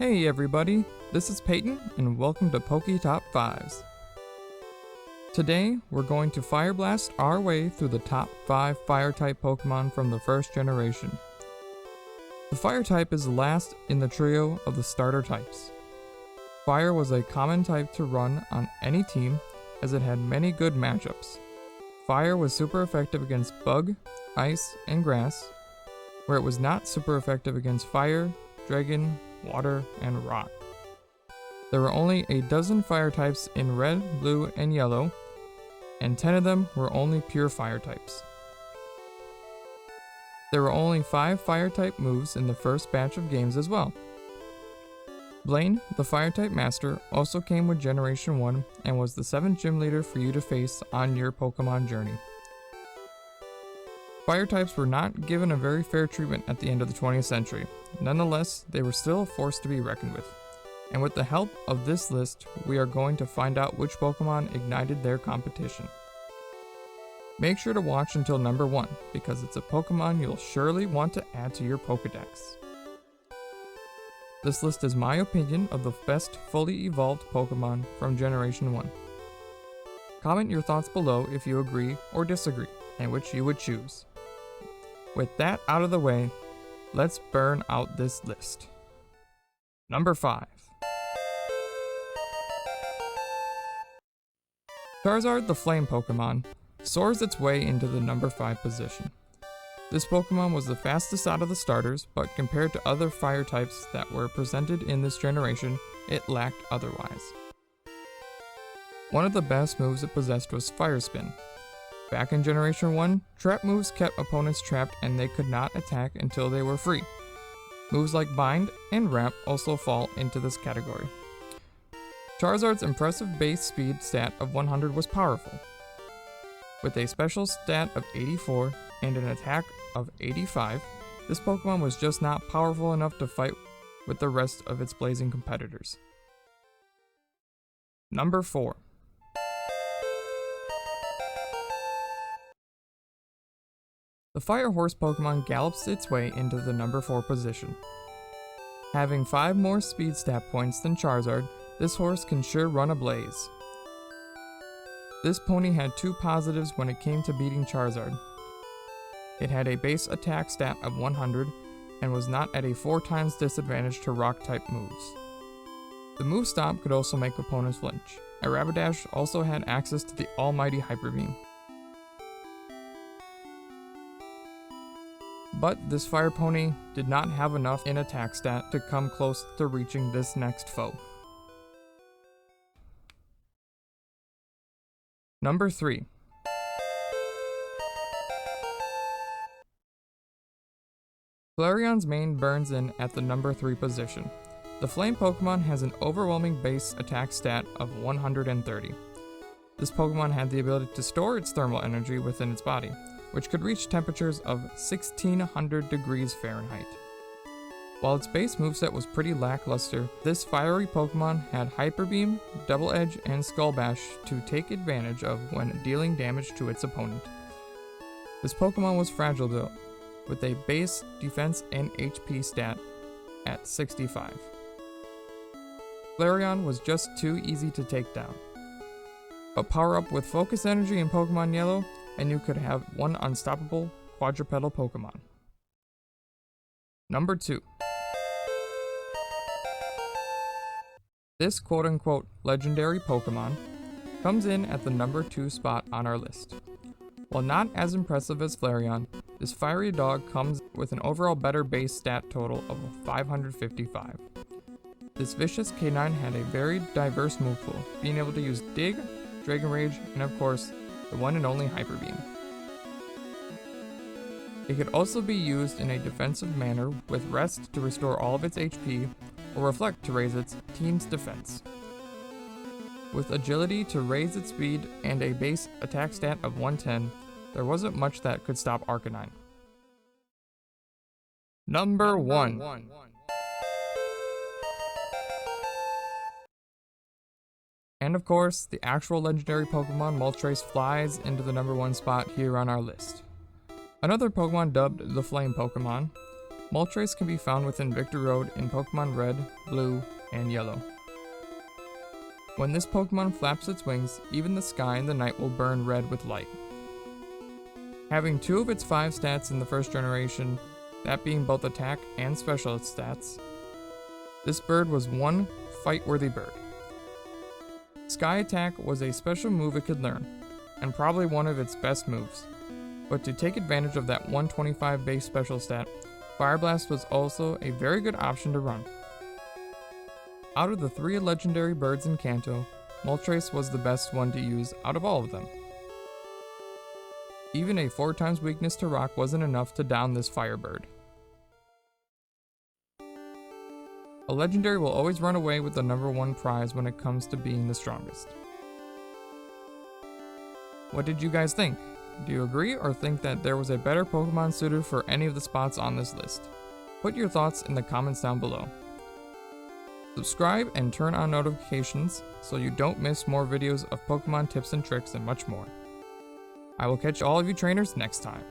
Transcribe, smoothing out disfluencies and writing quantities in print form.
Hey everybody, this is Peyton and welcome to PokéTop 5s. Today, we're going to Fire Blast our way through the top 5 Fire-type Pokemon from the first generation. The Fire type is last in the trio of the starter types. Fire was a common type to run on any team as it had many good matchups. Fire was super effective against Bug, Ice, and Grass, where it was not super effective against Fire, Dragon, Water, and Rock. There were only a dozen fire types in red, blue, and yellow, and 10 of them were only pure fire types. There were only 5 fire type moves in the first batch of games as well. Blaine, the fire type master, also came with Generation 1 and was the 7th gym leader for you to face on your Pokemon journey. Fire types were not given a very fair treatment at the end of the 20th century. Nonetheless, they were still a force to be reckoned with. And with the help of this list, we are going to find out which Pokemon ignited their competition. Make sure to watch until number 1, because it's a Pokemon you'll surely want to add to your Pokedex. This list is my opinion of the best fully evolved Pokemon from Generation 1. Comment your thoughts below if you agree or disagree, and which you would choose. With that out of the way, let's burn out this list. Number 5. Charizard the Flame Pokemon soars its way into the number 5 position. This Pokemon was the fastest out of the starters, but compared to other fire types that were presented in this generation, it lacked otherwise. One of the best moves it possessed was Fire Spin. Back in Generation 1, trap moves kept opponents trapped and they could not attack until they were free. Moves like Bind and Wrap also fall into this category. Charizard's impressive base speed stat of 100 was powerful. With a special stat of 84 and an attack of 85, this Pokemon was just not powerful enough to fight with the rest of its blazing competitors. Number 4. The Fire Horse Pokemon gallops its way into the number 4 position. Having 5 more speed stat points than Charizard, this horse can sure run a blaze. This pony had 2 positives when it came to beating Charizard. It had a base attack stat of 100 and was not at a 4 times disadvantage to rock type moves. The move Stomp could also make opponents flinch. A Rapidash also had access to the almighty Hyper Beam. But this fire pony did not have enough in attack stat to come close to reaching this next foe. Number 3. Flareon's mane burns in at the number 3 position. The flame Pokemon has an overwhelming base attack stat of 130. This Pokemon had the ability to store its thermal energy within its body, which could reach temperatures of 1600 degrees Fahrenheit. While its base moveset was pretty lackluster, this fiery Pokemon had Hyper Beam, Double Edge, and Skull Bash to take advantage of when dealing damage to its opponent. This Pokemon was fragile though, with a base defense and HP stat at 65. Flareon was just too easy to take down. But power up with Focus Energy in Pokemon Yellow, and you could have one unstoppable quadrupedal Pokemon. Number 2. This quote-unquote legendary Pokemon comes in at the number 2 spot on our list. While not as impressive as Flareon, this fiery dog comes with an overall better base stat total of 555. This vicious canine had a very diverse move pool, being able to use Dig, Dragon Rage, and of course, the one and only Hyper Beam. It could also be used in a defensive manner with Rest to restore all of its HP, or Reflect to raise its team's defense. With Agility to raise its speed and a base attack stat of 110, there wasn't much that could stop Arcanine. Number 1. And of course, the actual legendary Pokemon Moltres flies into the number 1 spot here on our list. Another Pokemon dubbed the Flame Pokemon. Moltres can be found within Victory Road in Pokemon Red, Blue, and Yellow. When this Pokemon flaps its wings, even the sky and the night will burn red with light. Having 2 of its 5 stats in the first generation, that being both attack and specialist stats, this bird was one fight-worthy bird. Sky Attack was a special move it could learn, and probably one of its best moves. But to take advantage of that 125 base special stat, Fire Blast was also a very good option to run. Out of the 3 legendary birds in Kanto, Moltres was the best one to use out of all of them. Even a 4 times weakness to rock wasn't enough to down this Firebird. A legendary will always run away with the number 1 prize when it comes to being the strongest. What did you guys think? Do you agree or think that there was a better Pokemon suited for any of the spots on this list? Put your thoughts in the comments down below. Subscribe and turn on notifications so you don't miss more videos of Pokemon tips and tricks and much more. I will catch all of you trainers next time.